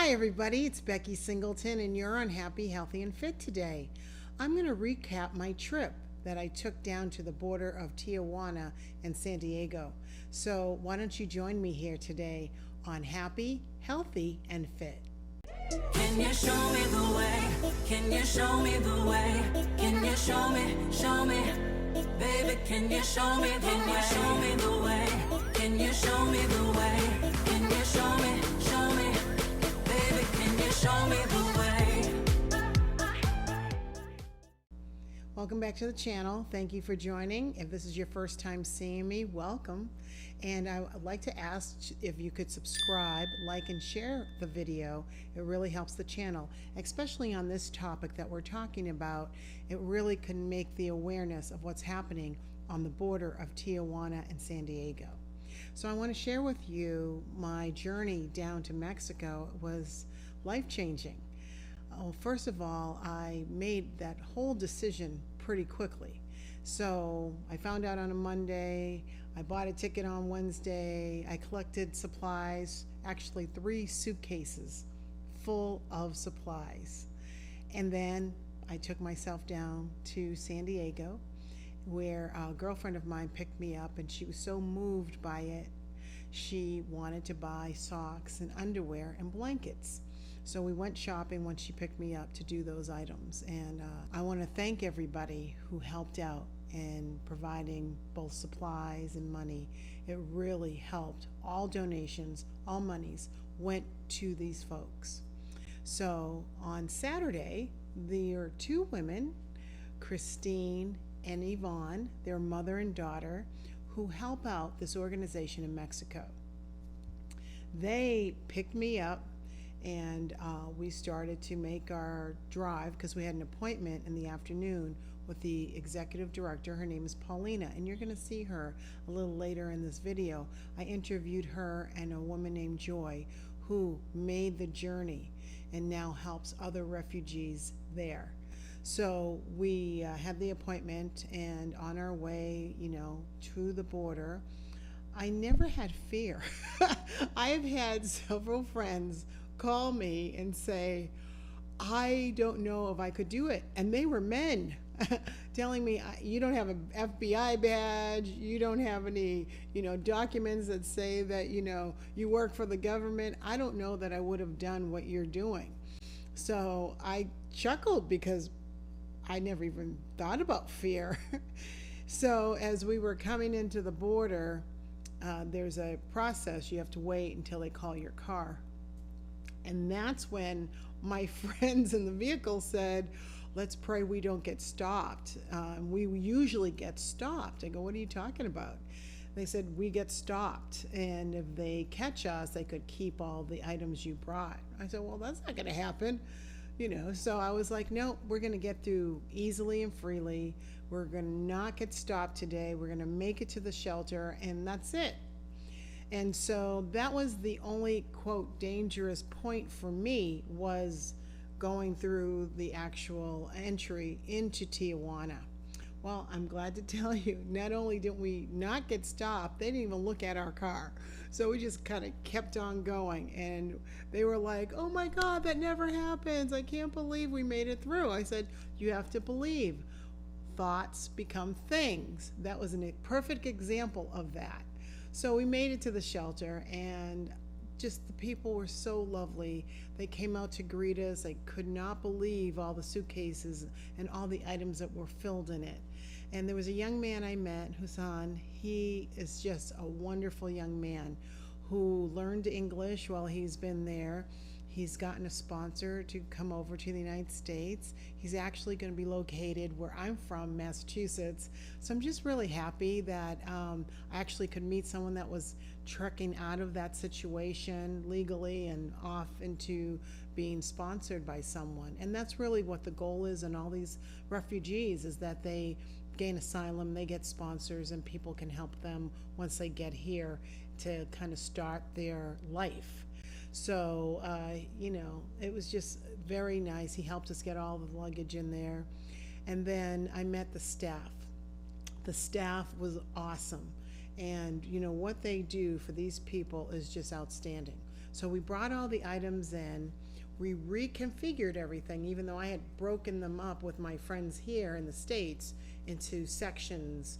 Hi everybody, it's Becky Singleton and you're on Happy, Healthy, and Fit today. I'm going to recap my trip that I took down to the border of Tijuana and San Diego. So why don't you join me here today on Happy, Healthy, and Fit. Can you show me the way? Can you show me the way? Can you show me, baby, can you show me the way? Can you show me the way? Can you show me the way? Can you show me, baby, can you show me the way? Welcome back to the channel. Thank you for joining. If this is your first time seeing me, welcome. And I would like to ask if you could subscribe, like, and share the video. It really helps the channel, especially on this topic that we're talking about. It really can make the awareness of what's happening on the border of Tijuana and San Diego. So I want to share with you my journey down to Mexico. It was life-changing. Well, first of all, I made that whole decision pretty quickly. So I found out on a Monday, I bought a ticket on Wednesday, I collected supplies, actually 3 suitcases full of supplies. And then I took myself down to San Diego, where a girlfriend of mine picked me up, and she was so moved by it. She wanted to buy socks and underwear and blankets. So we went shopping when she picked me up to do those items. And I want to thank everybody who helped out in providing both supplies and money. It really helped. All donations, all monies went to these folks. So on Saturday, there are 2 women, Christine and Yvonne, their mother and daughter, who help out this organization in Mexico. They picked me up and we started to make our drive because we had an appointment in the afternoon with the executive director. Her name is Paulina, and you're going to see her a little later in this video. I interviewed her and a woman named Joy who made the journey and now helps other refugees there. So we had the appointment, and on our way, to the border, I never had fear. I have had several friends call me and say, I don't know if I could do it. And they were men telling me, you don't have an FBI badge, you don't have any, documents that say that, you work for the government. I don't know that I would have done what you're doing. So I chuckled because I never even thought about fear. So as we were coming into the border, there's a process. You have to wait until they call your car. And that's when my friends in the vehicle said, let's pray we don't get stopped. We usually get stopped. I go, what are you talking about? They said, we get stopped, and if they catch us, they could keep all the items you brought. I said, well, that's not going to happen. So I was like, no, we're going to get through easily and freely. We're going to not get stopped today. We're going to make it to the shelter, and that's it. And so that was the only, quote, dangerous point for me, was going through the actual entry into Tijuana. Well, I'm glad to tell you, not only did we not get stopped, they didn't even look at our car. So we just kind of kept on going, and they were like, oh my God, that never happens. I can't believe we made it through. I said, you have to believe. Thoughts become things. That was a perfect example of that. So we made it to the shelter, and just the people were so lovely. They came out to greet us. I could not believe all the suitcases and all the items that were filled in it. And there was a young man I met, Husan. He is just a wonderful young man who learned English while he's been there. He's gotten a sponsor to come over to the United States. He's actually going to be located where I'm from, Massachusetts. So I'm just really happy that I actually could meet someone that was trekking out of that situation legally and off into being sponsored by someone. And that's really what the goal is in all these refugees, is that they gain asylum, they get sponsors, and people can help them once they get here to kind of start their life. So, it was just very nice. He helped us get all the luggage in there. And then I met the staff. The staff was awesome. And, what they do for these people is just outstanding. So we brought all the items in, we reconfigured everything, even though I had broken them up with my friends here in the States into sections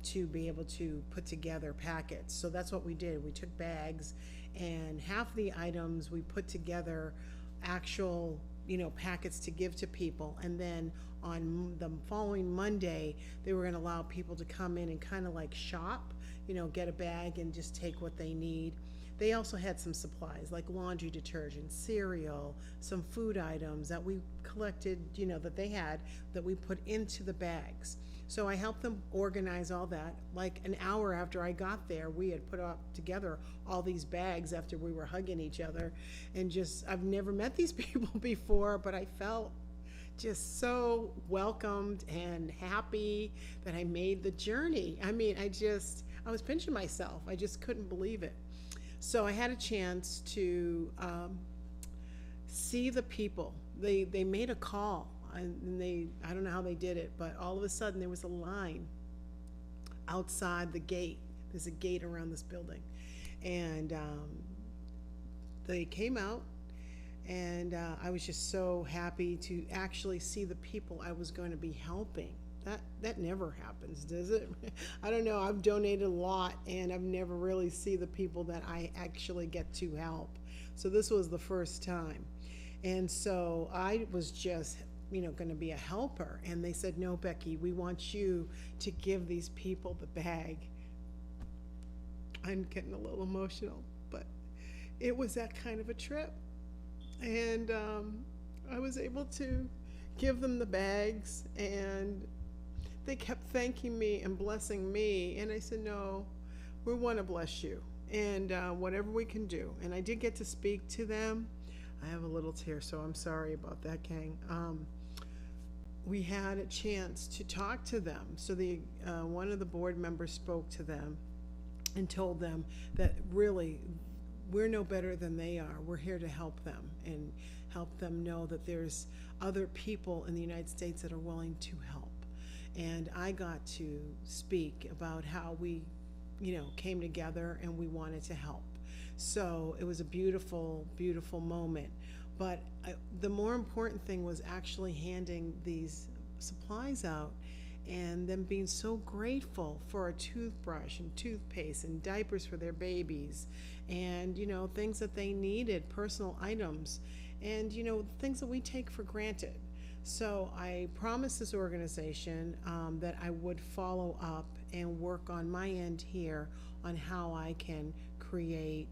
to be able to put together packets. So that's what we did. We took bags, and half the items we put together actual, packets to give to people. And then on the following Monday, they were gonna allow people to come in and kind of like shop, get a bag and just take what they need. They also had some supplies like laundry detergent, cereal, some food items that we collected, that they had, that we put into the bags. So I helped them organize all that. Like an hour after I got there, we had put up together all these bags after we were hugging each other. And just, I've never met these people before, but I felt just so welcomed and happy that I made the journey. I mean, I was pinching myself. I just couldn't believe it. So I had a chance to see the people. They made a call, and I don't know how they did it, but all of a sudden there was a line outside the gate. There's a gate around this building. And they came out, and I was just so happy to actually see the people I was going to be helping. That never happens, does it? I don't know. I've donated a lot, and I've never really seen the people that I actually get to help. So this was the first time. And so I was just, going to be a helper. And they said, no, Becky, we want you to give these people the bag. I'm getting a little emotional, but it was that kind of a trip. And I was able to give them the bags, and they kept thanking me and blessing me. And I said, no, we want to bless you, and whatever we can do. And I did get to speak to them. I have a little tear, so I'm sorry about that, gang. We had a chance to talk to them. So one of the board members spoke to them and told them that really we're no better than they are. We're here to help them and help them know that there's other people in the United States that are willing to help. And I got to speak about how we, came together and we wanted to help. So it was a beautiful, beautiful moment. But the more important thing was actually handing these supplies out and them being so grateful for a toothbrush and toothpaste and diapers for their babies and, things that they needed, personal items, and, things that we take for granted. So I promised this organization that I would follow up and work on my end here on how I can create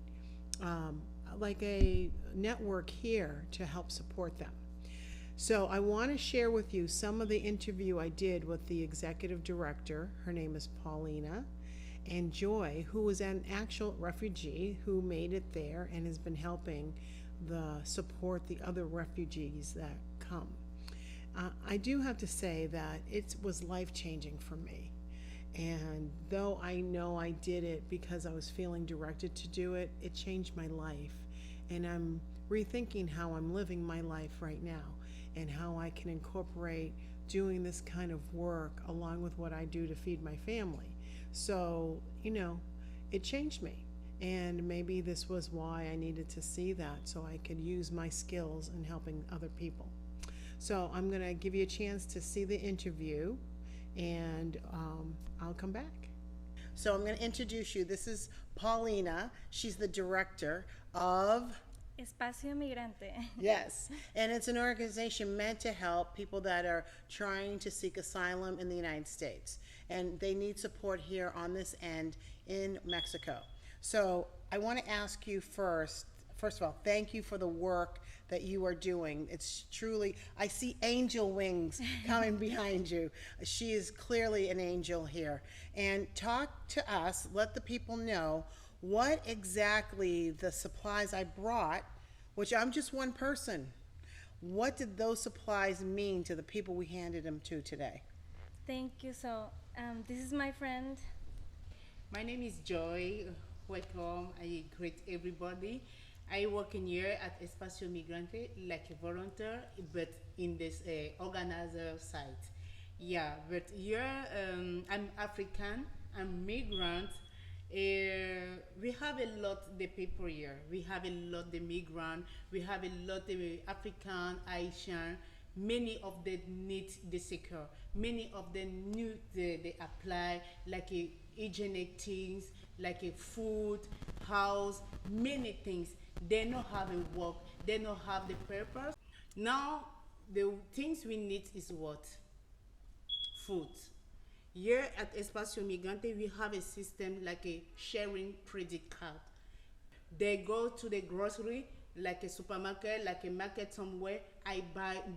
like a network here to help support them. So I want to share with you some of the interview I did with the executive director. Her name is Paulina, and Joy, who was an actual refugee who made it there and has been helping support the other refugees that come. I do have to say that it was life-changing for me. And though I know I did it because I was feeling directed to do it, it changed my life. And I'm rethinking how I'm living my life right now and how I can incorporate doing this kind of work along with what I do to feed my family. So, it changed me. And maybe this was why I needed to see that, so I could use my skills in helping other people. So I'm going to give you a chance to see the interview, and I'll come back. So I'm going to introduce you. This is Paulina. She's the director of Espacio Migrante. Yes, and it's an organization meant to help people that are trying to seek asylum in the United States, and they need support here on this end in Mexico. So I want to ask you first of all, thank you for the work that you are doing. It's truly, I see angel wings coming behind you. She is clearly an angel here. And talk to us, let the people know what exactly the supplies I brought, which I'm just one person, what did those supplies mean to the people we handed them to today? Thank you. So this is my friend. My name is Joy. Welcome. I greet everybody. I work in here at Espacio Migrante like a volunteer, but in this organizer site. Yeah, but here I'm African, I'm migrant, We have a lot the people here. We have a lot the migrant. We have a lot the African, Haitian. Many of them need the secure. Many of them new they apply like a hygienic things, like a food, house, many things. They don't have a work. They don't have the purpose. Now the things we need is what? Food. Here at Espacio Migrante, we have a system like a sharing credit card. They go to the grocery, like a supermarket, like a market somewhere. I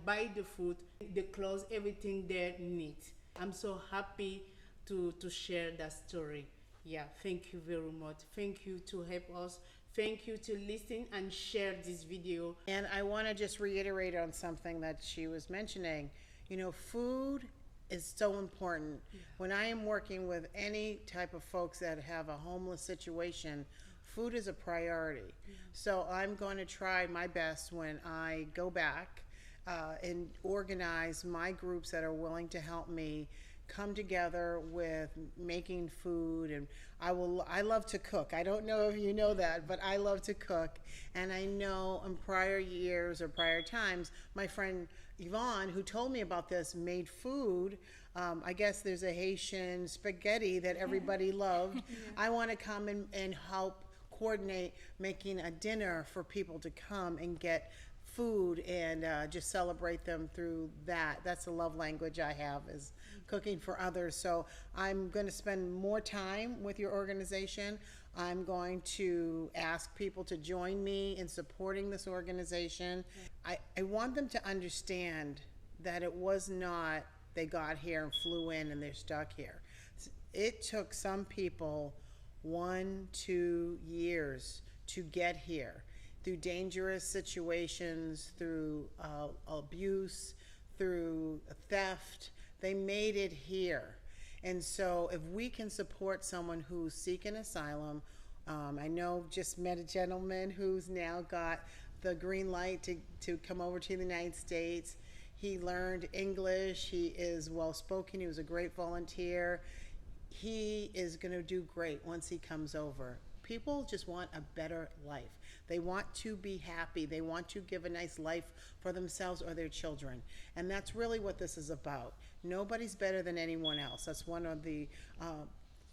buy the food, the clothes, everything they need. I'm so happy to share that story. Yeah, thank you very much. Thank you to help us. Thank you to listen and share this video. And I want to just reiterate on something that she was mentioning. You know, food is so important. When I am working with any type of folks that have a homeless situation, food is a priority. So I'm going to try my best when I go back and organize my groups that are willing to help me come together with making food. And I love to cook. I don't know if you know that, but I love to cook. And I know in prior years or prior times, my friend Yvonne, who told me about this, made food. I guess there's a Haitian spaghetti that everybody loved. I want to come and help coordinate making a dinner for people to come and get food and just celebrate them through that. That's the love language I have, is cooking for others. So I'm going to spend more time with your organization. I'm going to ask people to join me in supporting this organization. I want them to understand that it was not they got here and flew in and they're stuck here. It took some people 1-2 years to get here, through dangerous situations, through abuse, through theft. They made it here. And so if we can support someone who's seeking asylum, I know just met a gentleman who's now got the green light to come over to the United States. He learned English, he is well-spoken, he was a great volunteer. He is gonna do great once he comes over. People just want a better life. They want to be happy. They want to give a nice life for themselves or their children. And that's really what this is about. Nobody's better than anyone else. That's one of the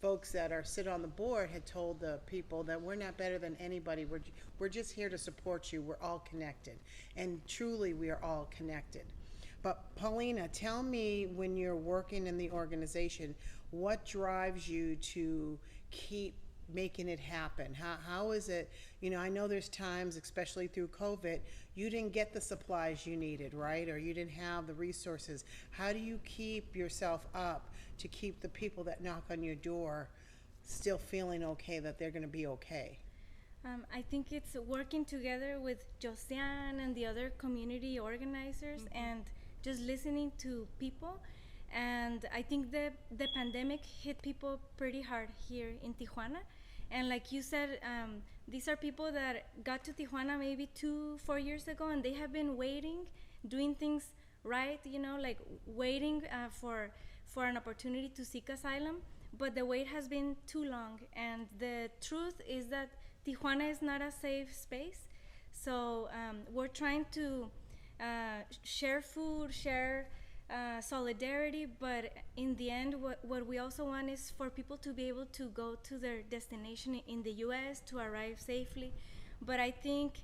folks that sit on the board had told the people that we're not better than anybody. We're just here to support you. We're all connected. And truly, we are all connected. But Paulina, tell me, when you're working in the organization, what drives you to keep making it happen? How is it, I know there's times, especially through COVID, you didn't get the supplies you needed, right? Or you didn't have the resources. How do you keep yourself up to keep the people that knock on your door still feeling okay, that they're going to be okay? I think it's working together with Josiane and the other community organizers, and just listening to people. And I think the pandemic hit people pretty hard here in Tijuana. And like you said, these are people that got to Tijuana maybe 2-4 years ago, and they have been waiting, doing things right, like waiting for an opportunity to seek asylum. But the wait has been too long. And the truth is that Tijuana is not a safe space. So we're trying to share food, share solidarity, but in the end, what we also want is for people to be able to go to their destination in the U.S., to arrive safely. But I think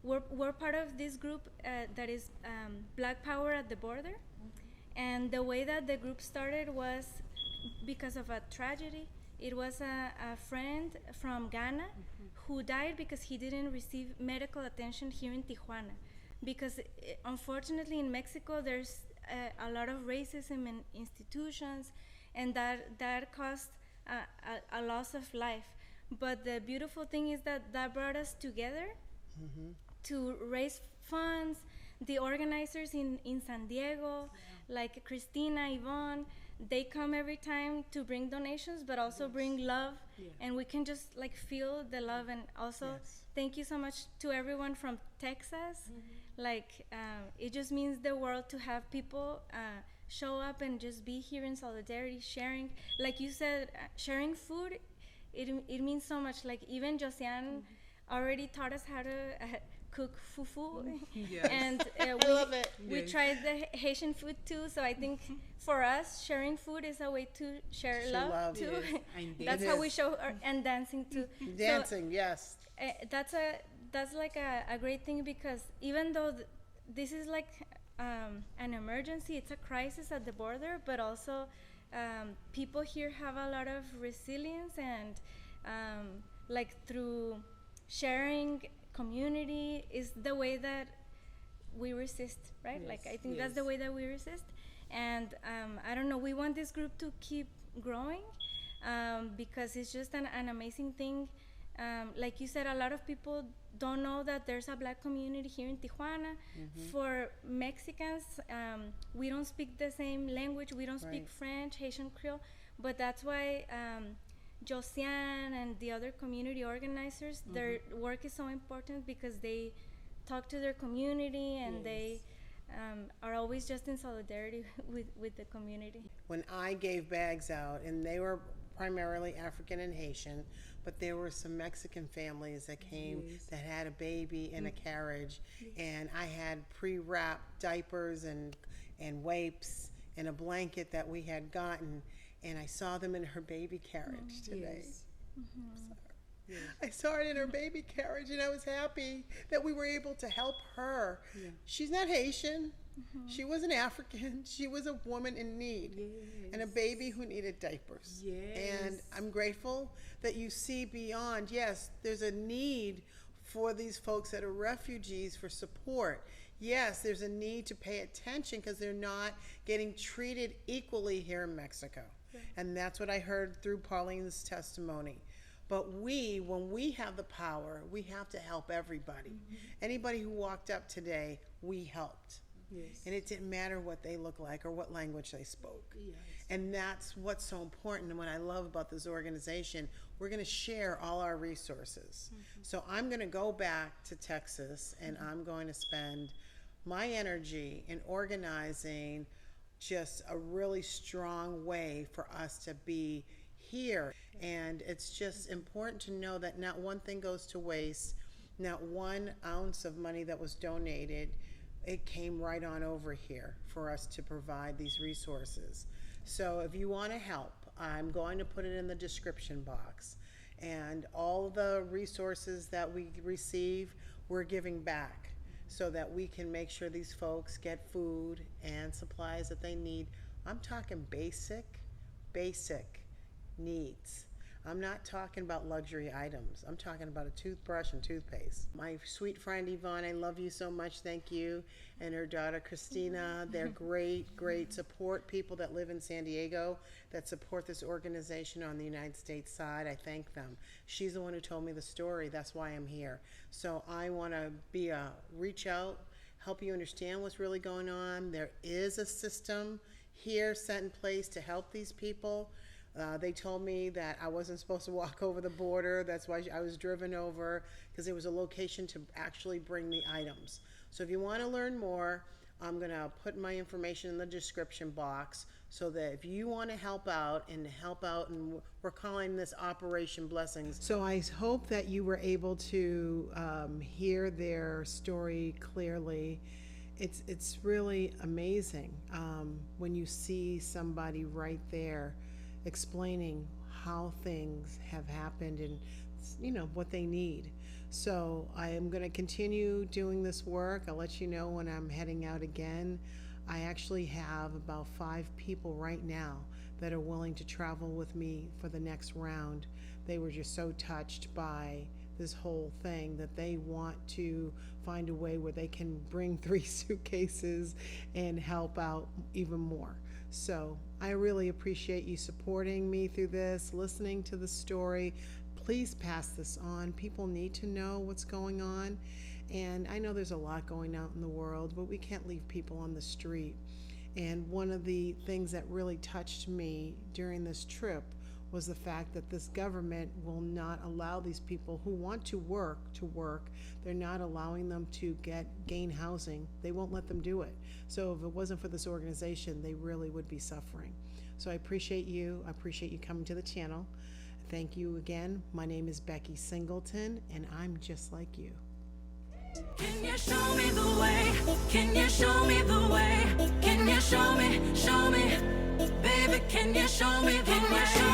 we're part of this group that is Black Power at the Border. And the way that the group started was because of a tragedy. It was a friend from Ghana who died because he didn't receive medical attention here in Tijuana. Because unfortunately in Mexico there's a lot of racism in institutions, and that caused a loss of life. But the beautiful thing is that brought us together to raise funds. The organizers in San Diego, like Christina, Yvonne, they come every time to bring donations, but also bring love, and we can just feel the love. And also thank you so much to everyone from Texas. It just means the world to have people show up and just be here in solidarity, sharing, like you said, sharing food it means so much. Like even Josiane already taught us how to cook fufu, Yes. and I we love it. we Yes. tried the Haitian food too. So I think for us, sharing food is a way to share Share love, love. too. Yes, and That's It how we is. show and dancing too. Dancing, yes. So, that's like a great thing, because even though this is like an emergency, it's a crisis at the border, but also people here have a lot of resilience, and like through sharing community is the way that we resist, right? Yes, Like I think that's the yes. way that we resist. And I don't know, we want this group to keep growing, because it's just an amazing thing. Like you said, a lot of people don't know that there's a black community here in Tijuana. For Mexicans, we don't speak the same language. We don't speak Right. French, Haitian Creole, but that's why Josiane and the other community organizers, their work is so important, because they talk to their community, and they are always just in solidarity with the community. When I gave bags out, and they were primarily African and Haitian, but there were some Mexican families that came that had a baby in a carriage, and I had pre-wrapped diapers and wipes and a blanket that we had gotten, and I saw them in her baby carriage today. Yes. I saw it in her baby carriage, and I was happy that we were able to help her. Yeah. She's not Haitian. She wasn't African. She was a woman in need, and a baby who needed diapers. And Yes. I'm grateful that you see beyond. Yes, there's a need for these folks that are refugees for support. Yes, there's a need to pay attention because they're not getting treated equally here in Mexico. And that's what I heard through Pauline's testimony. But when we have the power, we have to help everybody. Anybody who walked up today, we helped. Yes. And it didn't matter what they looked like or what language they spoke. Yes. And that's what's so important. And what I love about this organization, we're going to share all our resources. So I'm going to go back to Texas, and I'm going to spend my energy in organizing just a really strong way for us to be here. And it's just important to know that not one thing goes to waste, not 1 ounce of money that was donated. It came right on over here for us to provide these resources. So if you want to help, I'm going to put it in the description box. And all the resources that we receive, we're giving back so that we can make sure these folks get food and supplies that they need. I'm talking basic needs. I'm not talking about luxury items. I'm talking about a toothbrush and toothpaste. My sweet friend Yvonne, I love you so much. Thank you. And her daughter Christina, they're great support people that live in San Diego that support this organization on the United States side. I thank them. She's the one who told me the story. That's why I'm here. So I want to reach out, help you understand what's really going on. There is a system here set in place to help these people. They told me that I wasn't supposed to walk over the border. That's why I was driven over, because there was a location to actually bring the items. So if you want to learn more, I'm going to put my information in the description box so that if you want to help out, and we're calling this Operation Blessings. So I hope that you were able to hear their story clearly. It's really amazing when you see somebody right there explaining how things have happened and what they need. So I am going to continue doing this work. I'll let you know when I'm heading out again. I actually have about 5 people right now that are willing to travel with me for the next round. They were just so touched by this whole thing that they want to find a way where they can bring 3 suitcases and help out even more. So I really appreciate you supporting me through this, listening to the story. Please pass this on. People need to know what's going on. And I know there's a lot going on in the world, but we can't leave people on the street. And one of the things that really touched me during this trip was the fact that this government will not allow these people who want to work. They're not allowing them to gain housing. They won't let them do it. So if it wasn't for this organization, they really would be suffering. So I appreciate you. I appreciate you coming to the channel. Thank you again. My name is Becky Singleton, and I'm just like you. Can you show me the way? Can you show me the way? Can you show me, baby? Can you show me the way?